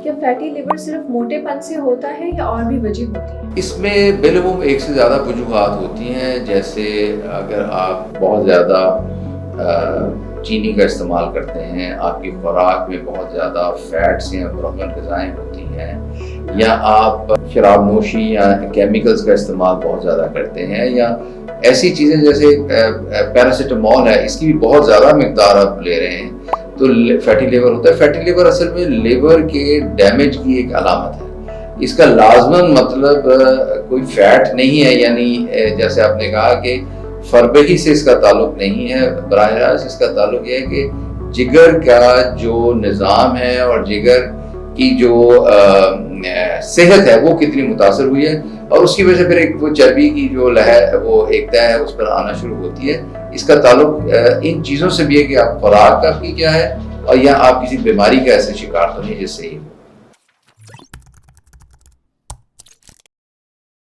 کیا fatty liver صرف موٹے پن سے ہوتا ہے یا اور بھی وجہ ہوتی ہے؟ اس میں بالعموم ایک سے زیادہ وجوہات ہوتی ہیں. جیسے اگر آپ بہت زیادہ چینی کا استعمال کرتے ہیں، آپ کی خوراک میں بہت زیادہ فیٹس یا پروٹین غذائیں ہوتی ہیں، یا آپ شراب نوشی یا کیمیکلز کا استعمال بہت زیادہ کرتے ہیں، یا ایسی چیزیں جیسے پیراسیٹامول ہے، اس کی بھی بہت زیادہ مقدار آپ لے رہے ہیں، تو فیٹی لیور ہوتا ہے. فیٹی لیور اصل میں لیور کے ڈیمیج کی ایک علامت ہے. اس کا لازماً مطلب کوئی فیٹ نہیں ہے، یعنی جیسے آپ نے کہا کہ فربہی سے اس کا تعلق نہیں ہے. براہ راست اس کا تعلق یہ ہے کہ جگر کا جو نظام ہے اور جگر کی جو صحت ہے وہ کتنی متاثر ہوئی ہے، اور اس کی وجہ سے پھر ایک وہ چربی کی جو لہر وہ ایک طے ہے اس پر آنا شروع ہوتی ہے. اس کا تعلق ان چیزوں سے بھی ہے کہ آپ خوراک آپ کی کیا ہے، اور یا آپ کسی بیماری کا ایسے شکار تو نہیں جس سے